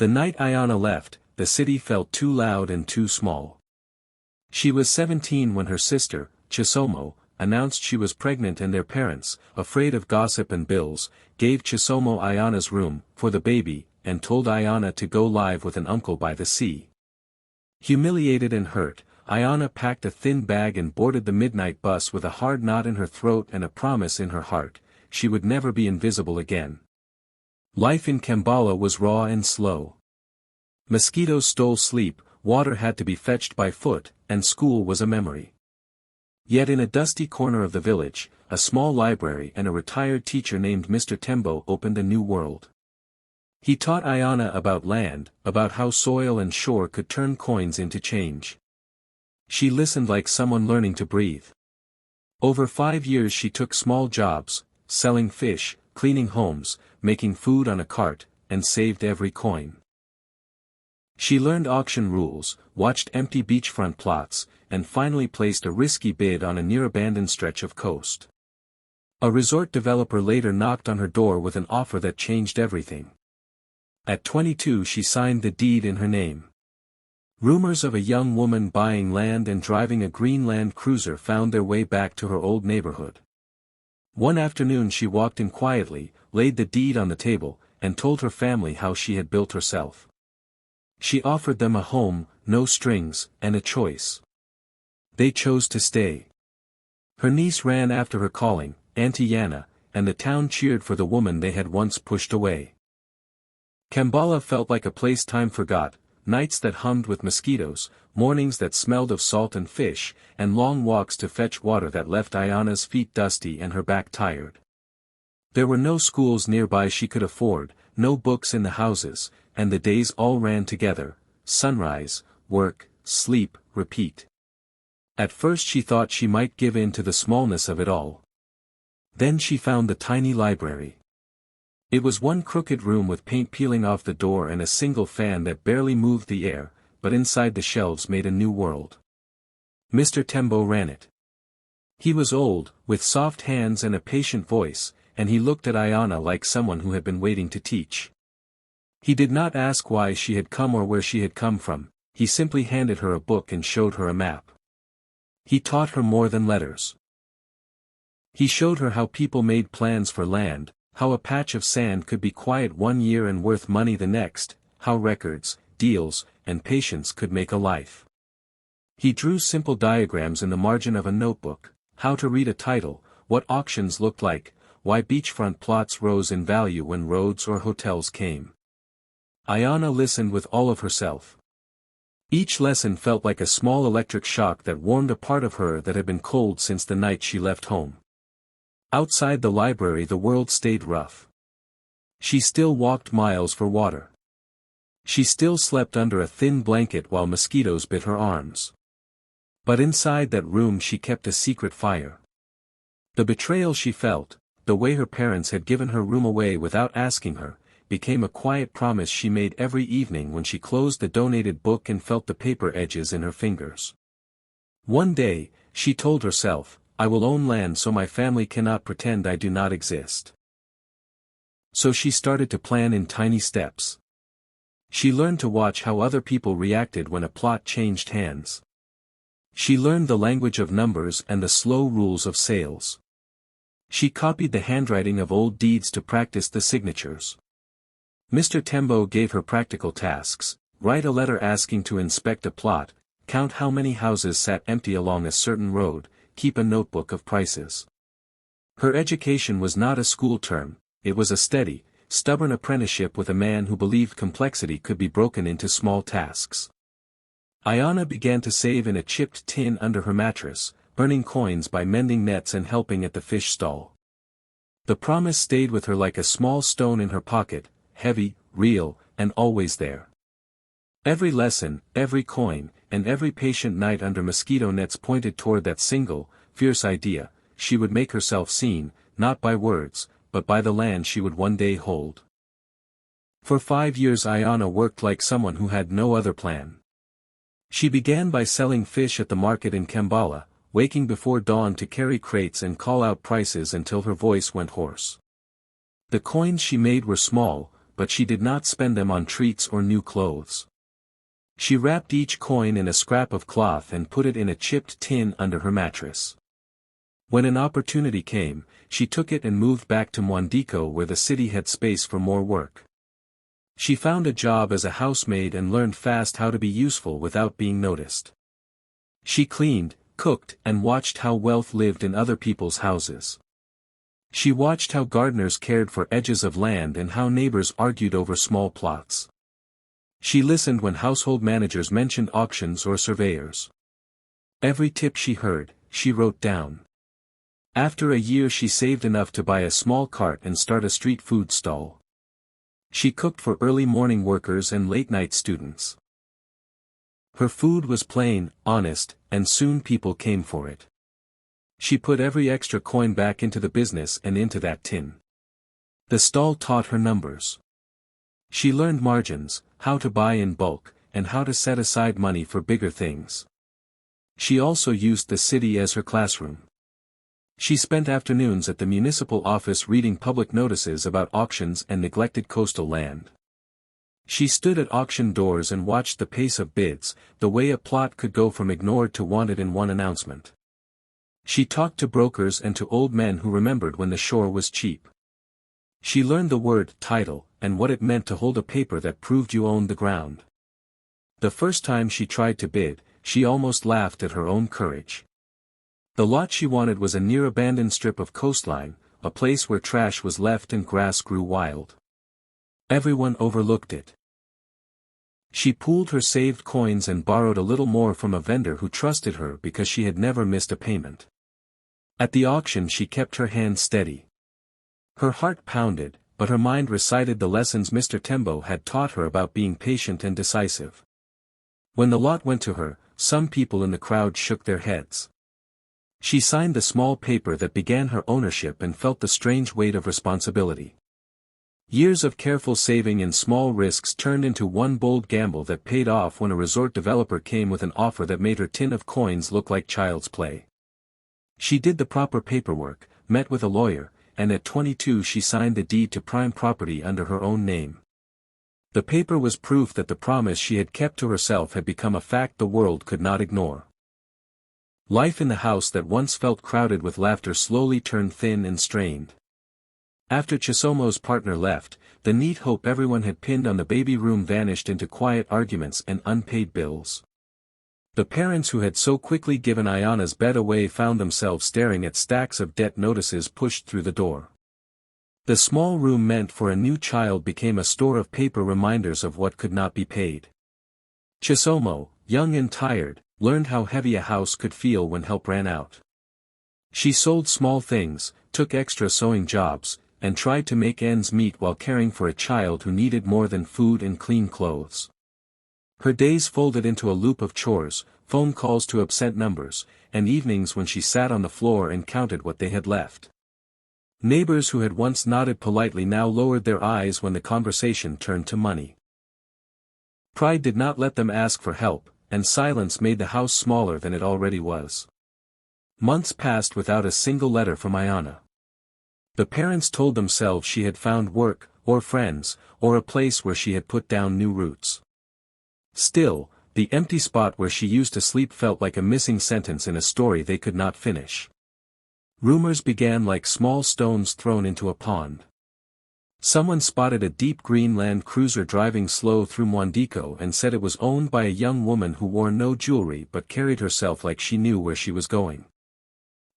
The night Ayana left, the city felt too loud and too small. She was 17 when her sister, Chisomo, announced she was pregnant, and their parents, afraid of gossip and bills, gave Chisomo Ayana's room for the baby, and told Ayana to go live with an uncle by the sea. Humiliated and hurt, Ayana packed a thin bag and boarded the midnight bus with a hard knot in her throat and a promise in her heart: she would never be invisible again. Life in Kambala was raw and slow. Mosquitoes stole sleep, water had to be fetched by foot, and school was a memory. Yet in a dusty corner of the village, a small library and a retired teacher named Mr. Tembo opened a new world. He taught Ayana about land, about how soil and shore could turn coins into change. She listened like someone learning to breathe. Over 5 years she took small jobs, selling fish, cleaning homes, making food on a cart, and saved every coin. She learned auction rules, watched empty beachfront plots, and finally placed a risky bid on a near-abandoned stretch of coast. A resort developer later knocked on her door with an offer that changed everything. At 22 she signed the deed in her name. Rumors of a young woman buying land and driving a green Land Cruiser found their way back to her old neighborhood. One afternoon she walked in quietly, laid the deed on the table, and told her family how she had built herself. She offered them a home, no strings, and a choice. They chose to stay. Her niece ran after her calling, Auntie Yana, and the town cheered for the woman they had once pushed away. Kambala felt like a place time forgot, nights that hummed with mosquitoes, mornings that smelled of salt and fish, and long walks to fetch water that left Ayana's feet dusty and her back tired. There were no schools nearby she could afford, no books in the houses, and the days all ran together: sunrise, work, sleep, repeat. At first she thought she might give in to the smallness of it all. Then she found the tiny library. It was one crooked room with paint peeling off the door and a single fan that barely moved the air, but inside the shelves made a new world. Mr. Tembo ran it. He was old, with soft hands and a patient voice, and he looked at Ayana like someone who had been waiting to teach. He did not ask why she had come or where she had come from, he simply handed her a book and showed her a map. He taught her more than letters. He showed her how people made plans for land, how a patch of sand could be quiet one year and worth money the next, how records, deals, and patience could make a life. He drew simple diagrams in the margin of a notebook: how to read a title, what auctions looked like, why beachfront plots rose in value when roads or hotels came. Ayana listened with all of herself. Each lesson felt like a small electric shock that warmed a part of her that had been cold since the night she left home. Outside the library the world stayed rough. She still walked miles for water. She still slept under a thin blanket while mosquitoes bit her arms. But inside that room she kept a secret fire. The betrayal she felt, the way her parents had given her room away without asking her, became a quiet promise she made every evening when she closed the donated book and felt the paper edges in her fingers. One day, she told herself, "I will own land so my family cannot pretend I do not exist." So she started to plan in tiny steps. She learned to watch how other people reacted when a plot changed hands. She learned the language of numbers and the slow rules of sales. She copied the handwriting of old deeds to practice the signatures. Mr. Tembo gave her practical tasks: write a letter asking to inspect a plot, count how many houses sat empty along a certain road, keep a notebook of prices. Her education was not a school term, it was a steady, stubborn apprenticeship with a man who believed complexity could be broken into small tasks. Ayana began to save in a chipped tin under her mattress, earning coins by mending nets and helping at the fish stall. The promise stayed with her like a small stone in her pocket, heavy, real, and always there. Every lesson, every coin, and every patient night under mosquito nets pointed toward that single, fierce idea: she would make herself seen, not by words, but by the land she would one day hold. For 5 years Ayana worked like someone who had no other plan. She began by selling fish at the market in Kambala, waking before dawn to carry crates and call out prices until her voice went hoarse. The coins she made were small, but she did not spend them on treats or new clothes. She wrapped each coin in a scrap of cloth and put it in a chipped tin under her mattress. When an opportunity came, she took it and moved back to Mwandiko where the city had space for more work. She found a job as a housemaid and learned fast how to be useful without being noticed. She cleaned, cooked, and watched how wealth lived in other people's houses. She watched how gardeners cared for edges of land and how neighbors argued over small plots. She listened when household managers mentioned auctions or surveyors. Every tip she heard, she wrote down. After a year she saved enough to buy a small cart and start a street food stall. She cooked for early morning workers and late-night students. Her food was plain, honest, and soon people came for it. She put every extra coin back into the business and into that tin. The stall taught her numbers. She learned margins, how to buy in bulk, and how to set aside money for bigger things. She also used the city as her classroom. She spent afternoons at the municipal office reading public notices about auctions and neglected coastal land. She stood at auction doors and watched the pace of bids, the way a plot could go from ignored to wanted in one announcement. She talked to brokers and to old men who remembered when the shore was cheap. She learned the word title and what it meant to hold a paper that proved you owned the ground. The first time she tried to bid, she almost laughed at her own courage. The lot she wanted was a near-abandoned strip of coastline, a place where trash was left and grass grew wild. Everyone overlooked it. She pooled her saved coins and borrowed a little more from a vendor who trusted her because she had never missed a payment. At the auction she kept her hand steady. Her heart pounded, but her mind recited the lessons Mr. Tembo had taught her about being patient and decisive. When the lot went to her, some people in the crowd shook their heads. She signed the small paper that began her ownership and felt the strange weight of responsibility. Years of careful saving and small risks turned into one bold gamble that paid off when a resort developer came with an offer that made her tin of coins look like child's play. She did the proper paperwork, met with a lawyer, and at 22 she signed the deed to prime property under her own name. The paper was proof that the promise she had kept to herself had become a fact the world could not ignore. Life in the house that once felt crowded with laughter slowly turned thin and strained. After Chisomo's partner left, the neat hope everyone had pinned on the baby room vanished into quiet arguments and unpaid bills. The parents who had so quickly given Ayana's bed away found themselves staring at stacks of debt notices pushed through the door. The small room meant for a new child became a store of paper reminders of what could not be paid. Chisomo, young and tired, learned how heavy a house could feel when help ran out. She sold small things, took extra sewing jobs, and tried to make ends meet while caring for a child who needed more than food and clean clothes. Her days folded into a loop of chores, phone calls to absent numbers, and evenings when she sat on the floor and counted what they had left. Neighbors who had once nodded politely now lowered their eyes when the conversation turned to money. Pride did not let them ask for help, and silence made the house smaller than it already was. Months passed without a single letter from Ayana. The parents told themselves she had found work, or friends, or a place where she had put down new roots. Still, the empty spot where she used to sleep felt like a missing sentence in a story they could not finish. Rumors began like small stones thrown into a pond. Someone spotted a deep green Land Cruiser driving slow through Mwandiko and said it was owned by a young woman who wore no jewelry but carried herself like she knew where she was going.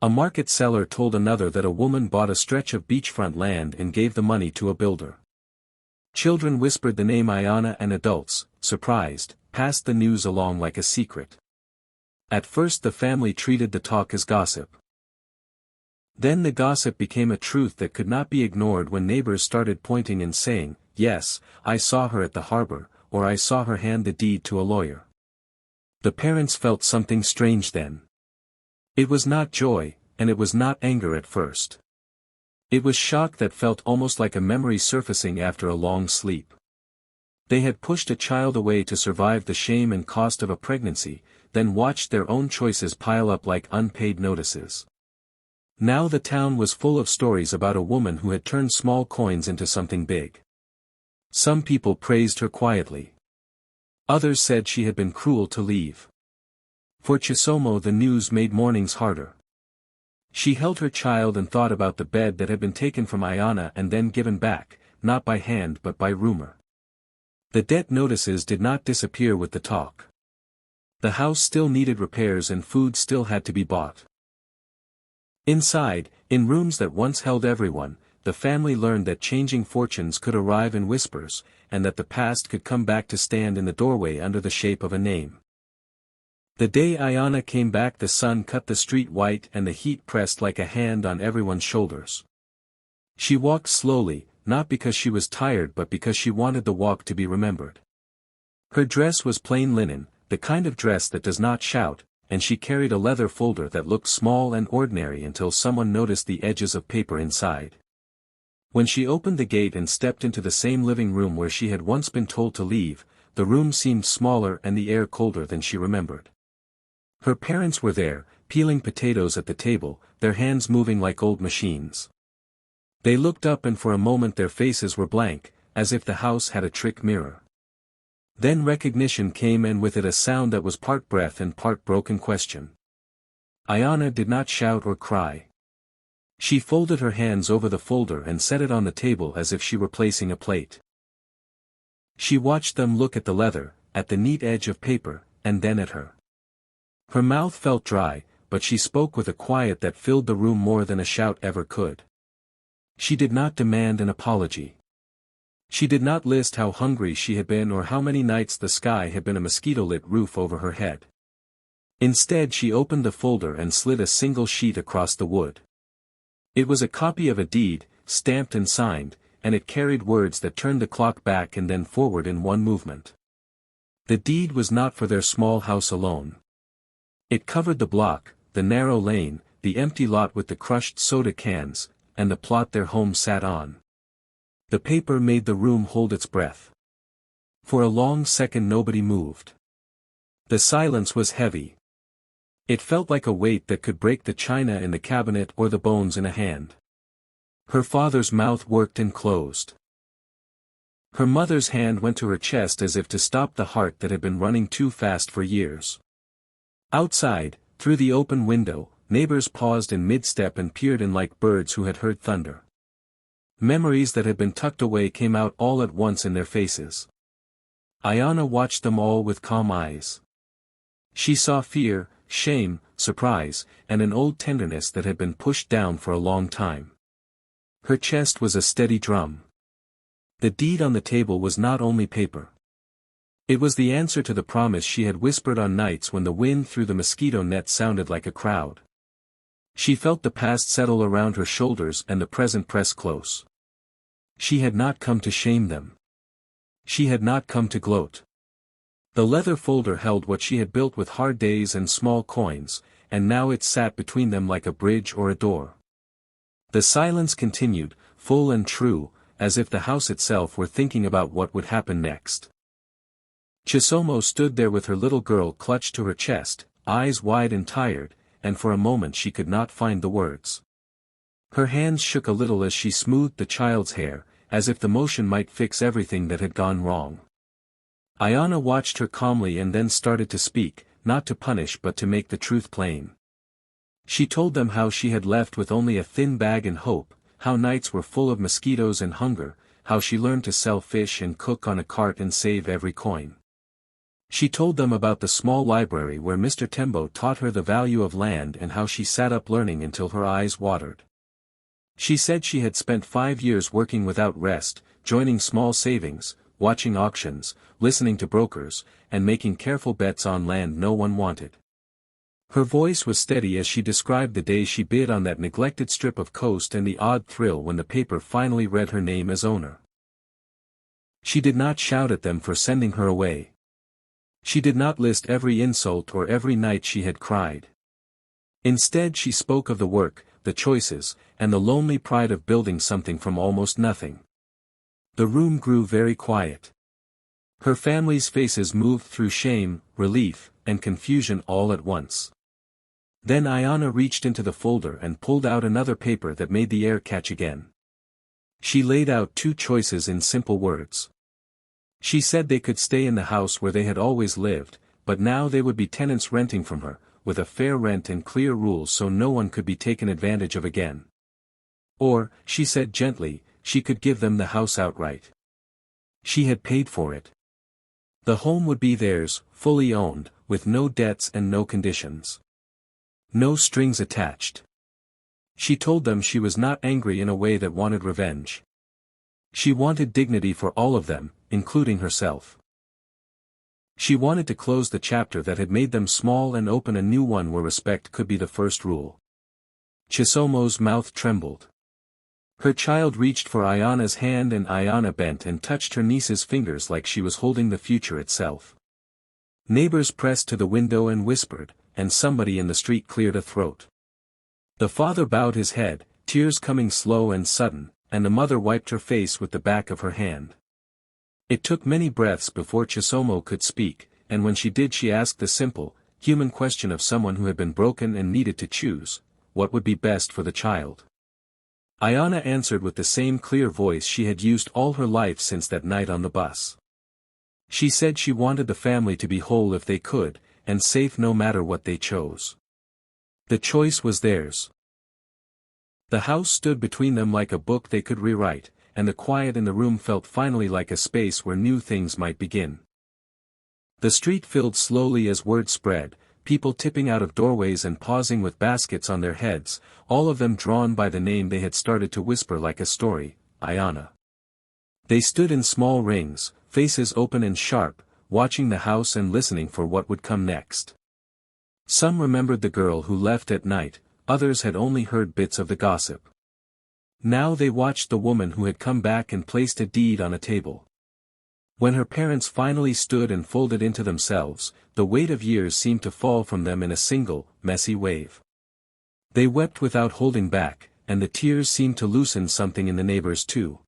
A market seller told another that a woman bought a stretch of beachfront land and gave the money to a builder. Children whispered the name Ayana and adults, surprised, passed the news along like a secret. At first the family treated the talk as gossip. Then the gossip became a truth that could not be ignored when neighbors started pointing and saying, "Yes, I saw her at the harbor," or "I saw her hand the deed to a lawyer." The parents felt something strange then. It was not joy, and it was not anger at first. It was shock that felt almost like a memory surfacing after a long sleep. They had pushed a child away to survive the shame and cost of a pregnancy, then watched their own choices pile up like unpaid notices. Now the town was full of stories about a woman who had turned small coins into something big. Some people praised her quietly. Others said she had been cruel to leave. For Chisomo the news made mornings harder. She held her child and thought about the bed that had been taken from Ayana and then given back, not by hand but by rumor. The debt notices did not disappear with the talk. The house still needed repairs and food still had to be bought. Inside, in rooms that once held everyone, the family learned that changing fortunes could arrive in whispers, and that the past could come back to stand in the doorway under the shape of a name. The day Ayana came back, the sun cut the street white and the heat pressed like a hand on everyone's shoulders. She walked slowly, not because she was tired but because she wanted the walk to be remembered. Her dress was plain linen, the kind of dress that does not shout, and she carried a leather folder that looked small and ordinary until someone noticed the edges of paper inside. When she opened the gate and stepped into the same living room where she had once been told to leave, the room seemed smaller and the air colder than she remembered. Her parents were there, peeling potatoes at the table, their hands moving like old machines. They looked up and for a moment their faces were blank, as if the house had a trick mirror. Then recognition came and with it a sound that was part breath and part broken question. Ayana did not shout or cry. She folded her hands over the folder and set it on the table as if she were placing a plate. She watched them look at the leather, at the neat edge of paper, and then at her. Her mouth felt dry, but she spoke with a quiet that filled the room more than a shout ever could. She did not demand an apology. She did not list how hungry she had been or how many nights the sky had been a mosquito-lit roof over her head. Instead she opened the folder and slid a single sheet across the wood. It was a copy of a deed, stamped and signed, and it carried words that turned the clock back and then forward in one movement. The deed was not for their small house alone. It covered the block, the narrow lane, the empty lot with the crushed soda cans, and the plot their home sat on. The paper made the room hold its breath. For a long second nobody moved. The silence was heavy. It felt like a weight that could break the china in the cabinet or the bones in a hand. Her father's mouth worked and closed. Her mother's hand went to her chest as if to stop the heart that had been running too fast for years. Outside, through the open window, neighbors paused in mid-step and peered in like birds who had heard thunder. Memories that had been tucked away came out all at once in their faces. Ayana watched them all with calm eyes. She saw fear, shame, surprise, and an old tenderness that had been pushed down for a long time. Her chest was a steady drum. The deed on the table was not only paper. It was the answer to the promise she had whispered on nights when the wind through the mosquito net sounded like a crowd. She felt the past settle around her shoulders and the present press close. She had not come to shame them. She had not come to gloat. The leather folder held what she had built with hard days and small coins, and now it sat between them like a bridge or a door. The silence continued, full and true, as if the house itself were thinking about what would happen next. Chisomo stood there with her little girl clutched to her chest, eyes wide and tired, and for a moment she could not find the words. Her hands shook a little as she smoothed the child's hair, as if the motion might fix everything that had gone wrong. Ayana watched her calmly and then started to speak, not to punish but to make the truth plain. She told them how she had left with only a thin bag and hope, how nights were full of mosquitoes and hunger, how she learned to sell fish and cook on a cart and save every coin. She told them about the small library where Mr. Tembo taught her the value of land and how she sat up learning until her eyes watered. She said she had spent 5 years working without rest, joining small savings, watching auctions, listening to brokers, and making careful bets on land no one wanted. Her voice was steady as she described the day she bid on that neglected strip of coast and the odd thrill when the paper finally read her name as owner. She did not shout at them for sending her away. She did not list every insult or every night she had cried. Instead she spoke of the work, the choices, and the lonely pride of building something from almost nothing. The room grew very quiet. Her family's faces moved through shame, relief, and confusion all at once. Then Ayana reached into the folder and pulled out another paper that made the air catch again. She laid out 2 choices in simple words. She said they could stay in the house where they had always lived, but now they would be tenants renting from her, with a fair rent and clear rules so no one could be taken advantage of again. Or, she said gently, she could give them the house outright. She had paid for it. The home would be theirs, fully owned, with no debts and no conditions. No strings attached. She told them she was not angry in a way that wanted revenge. She wanted dignity for all of them, including herself. She wanted to close the chapter that had made them small and open a new one where respect could be the first rule. Chisomo's mouth trembled. Her child reached for Ayana's hand and Ayana bent and touched her niece's fingers like she was holding the future itself. Neighbors pressed to the window and whispered, and somebody in the street cleared a throat. The father bowed his head, tears coming slow and sudden, and the mother wiped her face with the back of her hand. It took many breaths before Chisomo could speak, and when she did she asked the simple, human question of someone who had been broken and needed to choose, what would be best for the child? Ayana answered with the same clear voice she had used all her life since that night on the bus. She said she wanted the family to be whole if they could, and safe no matter what they chose. The choice was theirs. The house stood between them like a book they could rewrite, and the quiet in the room felt finally like a space where new things might begin. The street filled slowly as word spread, people tipping out of doorways and pausing with baskets on their heads, all of them drawn by the name they had started to whisper like a story, Ayana. They stood in small rings, faces open and sharp, watching the house and listening for what would come next. Some remembered the girl who left at night, others had only heard bits of the gossip. Now they watched the woman who had come back and placed a deed on a table. When her parents finally stood and folded into themselves, the weight of years seemed to fall from them in a single, messy wave. They wept without holding back, and the tears seemed to loosen something in the neighbors too.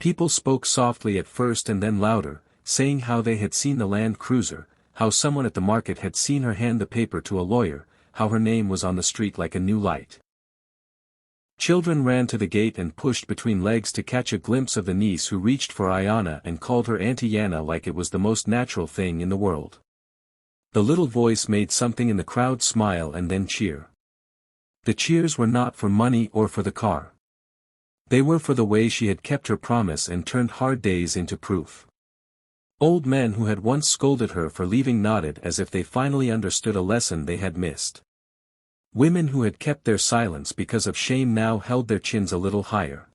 People spoke softly at first and then louder, saying how they had seen the Land Cruiser, how someone at the market had seen her hand the paper to a lawyer, how her name was on the street like a new light. Children ran to the gate and pushed between legs to catch a glimpse of the niece who reached for Ayana and called her Auntie Yana like it was the most natural thing in the world. The little voice made something in the crowd smile and then cheer. The cheers were not for money or for the car. They were for the way she had kept her promise and turned hard days into proof. Old men who had once scolded her for leaving nodded as if they finally understood a lesson they had missed. Women who had kept their silence because of shame now held their chins a little higher.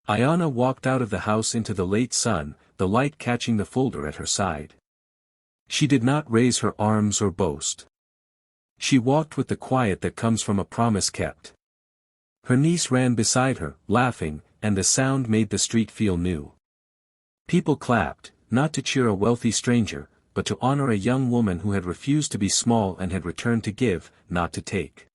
Ayana walked out of the house into the late sun, the light catching the folder at her side. She did not raise her arms or boast. She walked with the quiet that comes from a promise kept. Her niece ran beside her, laughing, and the sound made the street feel new. People clapped, not to cheer a wealthy stranger, but to honor a young woman who had refused to be small and had returned to give, not to take.